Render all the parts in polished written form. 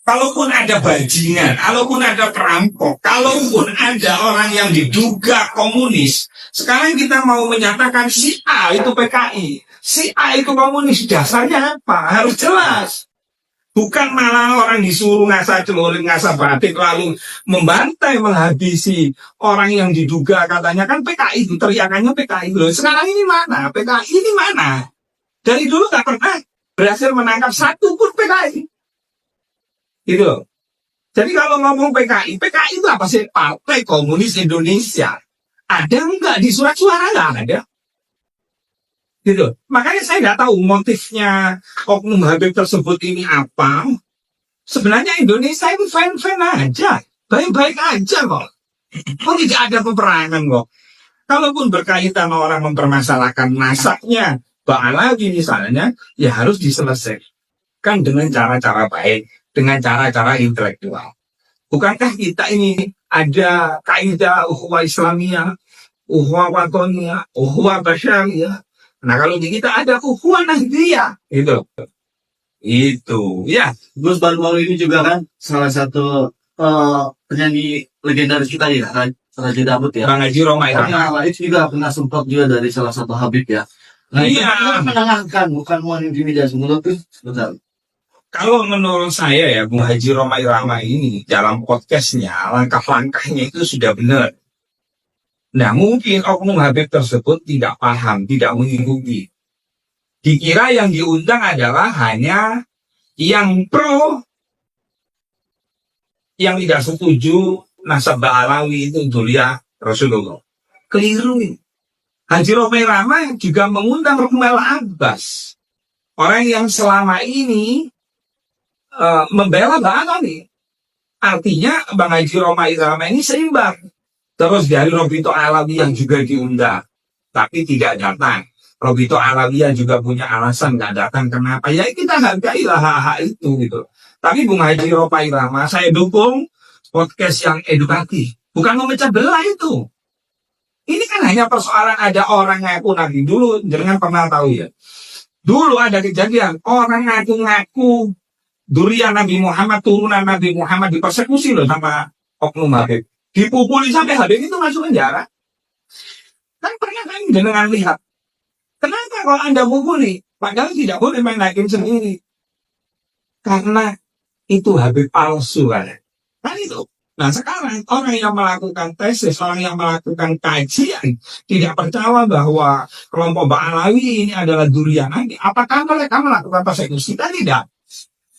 Kalaupun ada bajingan, kalaupun ada perampok, kalaupun ada orang yang diduga komunis, sekarang kita mau menyatakan si A itu PKI, si A itu komunis, dasarnya apa? Harus jelas. Bukan malah orang disuruh ngasah celurit, ngasah batik, lalu membantai, menghabisi orang yang diduga katanya kan PKI itu, teriakannya PKI. Loh, sekarang ini mana? PKI ini mana? Dari dulu gak pernah berhasil menangkap satu pun PKI. Gitu loh. Jadi kalau ngomong PKI, PKI itu apa sih? Partai Komunis Indonesia. Ada enggak di surat suara? Enggak ada. Gitu. Makanya saya nggak tahu motifnya oknum Habib tersebut ini apa. Sebenarnya Indonesia itu fan-fan aja. Baik-baik aja kok. Kok tidak ada peperangan kok. Kalaupun berkaitan orang mempermasalahkan nasabnya Mbak Alawi misalnya, ya harus diselesaikan dengan cara-cara baik. Dengan cara-cara intelektual. Bukankah kita ini ada kaidah ukhuwah Islamiyah, ukhuwah watoniyah, ukhuwah basyariyah. Nah kalau di kita ada ukhuwah nahdiyah. Itu. Ya. Gus baru-baru ini juga kan salah satu penyanyi legendaris kita ya, Raja Dangdut ya. Bang Haji Romai. Itu juga pernah support juga dari salah satu Habib ya. Nah iya. Itu menenangkan, bukan mengintimidasi. Menurut betul. Kalau menurut saya ya, Bung Haji Romai Rama ini dalam podcastnya, langkah-langkahnya itu sudah benar. Nah mungkin oknum Habib tersebut tidak paham, tidak mengikuti. Dikira yang diundang adalah hanya yang pro, yang tidak setuju nasab Alawi itu Dzurriyyah Rasulullah. Keliru. Haji Romai Rama juga mengundang Rumel Abbas. Orang yang selama ini membela Mbak Alawi. Artinya Bang Haji Romai Rama ini seimbang. Terus dari Robito Alawi yang juga diundang, tapi tidak datang. Robito Alawi yang juga punya alasan nggak datang. Kenapa? Ya kita hargailah hak-hak itu gitu. Tapi Bung Haji Romai Rama saya dukung podcast yang edukatif. Bukan memecah belah itu. Ini kan hanya persoalan ada orang ngaku nabi dulu. Jangan pernah tahu ya. Dulu ada kejadian orang ngaku-ngaku Dzurriyyah Nabi Muhammad, turunan Nabi Muhammad dipersekusi loh sama oknum Habib. Dipukuli sampai Habib itu masuk penjara. Kan pernah kan dengan lihat. Kenapa kalau Anda pukuli? Padahal tidak boleh main hakim sendiri. Karena itu Habib palsu kan. Kan itu. Nah sekarang orang yang melakukan tesis, orang yang melakukan kajian tidak percaya bahwa kelompok Mbak Alawi ini adalah Dzurriyyah Nabi. Apakah mereka melakukan persekusi? Tidak.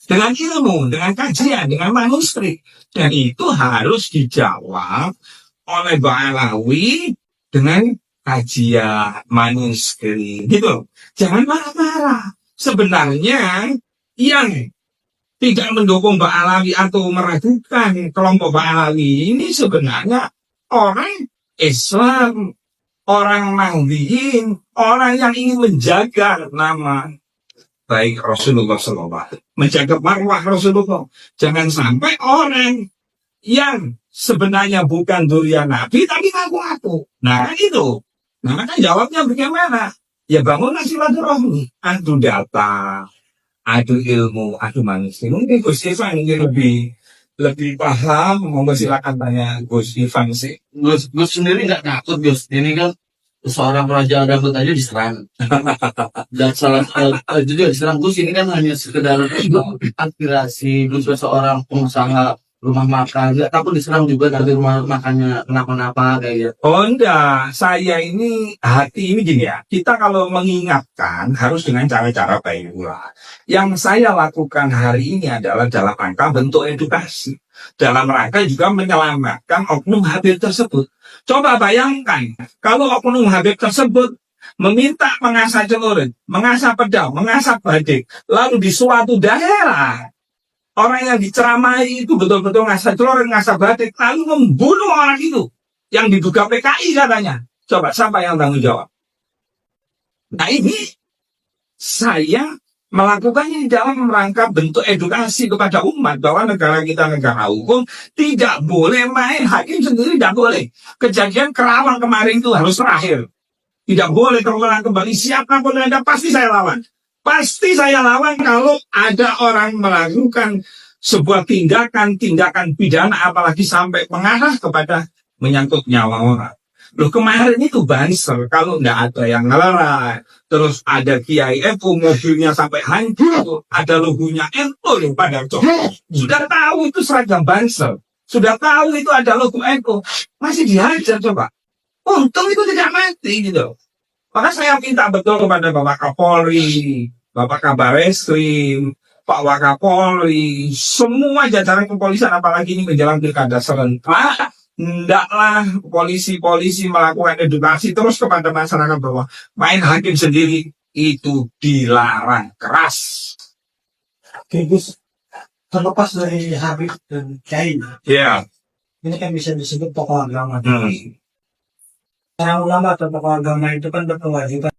Dengan ilmu, dengan kajian, dengan manuskrip. Dan itu harus dijawab oleh Mbak Alawi dengan kajian, manuskrip. Gitu. Jangan marah-marah. Sebenarnya yang tidak mendukung Mbak Alawi atau meragukan kelompok Mbak Alawi ini sebenarnya orang Islam, orang Mahdiyin, orang yang ingin menjaga nama baik Rasulullah SAW, menjaga marwah Rasulullah. Jangan sampai orang yang sebenarnya bukan Dzurriyyah Nabi tapi ngaku-ngaku. Nah kan itu. Nah kan jawabnya bagaimana? Ya bangun silaturahmi, adu data, adu ilmu, adu manusia. Mungkin Gus Ivan lebih paham. Monggo silakan tanya Gus Ivan sih. Gus sendiri nggak takut Gus. Ini kan seorang Raja Dangdut aja diserang. Dan juga diserang. Gus ini kan hanya sekedar aspirasi Gus seorang pengusaha rumah makan, nggak takut diserang juga dari rumah makannya kenapa-napa kayak gitu. Oh enggak, saya ini hati ini gini ya, kita kalau mengingatkan harus dengan cara-cara baik pula. Yang saya lakukan hari ini adalah dalam rangka bentuk edukasi, dalam rangka juga menyelamatkan oknum Habib tersebut. Coba bayangkan, kalau oknum Habib tersebut meminta mengasah celurit, mengasah pedang, mengasah badik, lalu di suatu daerah orang yang diceramai itu betul-betul ngasah celurit, ngasah batik, lalu membunuh orang itu yang diduga PKI katanya. Coba siapa yang tanggung jawab? Nah ini saya melakukannya dalam rangka bentuk edukasi kepada umat bahwa negara kita negara hukum, tidak boleh main hakim sendiri, tidak boleh. Kejadian Kerawang kemarin itu harus terakhir. Tidak boleh terulang kembali. Siapapun Anda pasti saya lawan. Pasti saya lawan kalau ada orang melakukan sebuah tindakan pidana apalagi sampai mengarah kepada menyangkut nyawa orang. Loh kemarin itu Banser, kalau nggak ada yang ngelerai, terus ada Kiai NU, mobilnya sampai hancur, ada logonya NU loh pada cowok. Sudah tahu itu seragam Banser, sudah tahu itu ada logo NU, masih dihajar coba. Untung itu tidak mati gitu. Maka saya minta betul kepada Bapak Kapolri, Bapak Kabar Eskrim, Pak Wakapolri, semua jajaran kepolisian apalagi ini menjelang pilkada serentak, hendaklah polisi-polisi melakukan edukasi terus kepada masyarakat bahwa main hakim sendiri itu dilarang keras. Oke Gus, terlepas dari Habib dan Kiai, Ya. ini kan bisa disebut tokoh agama. Hmm. Para ulama atau tokoh agama itu kan berkewajiban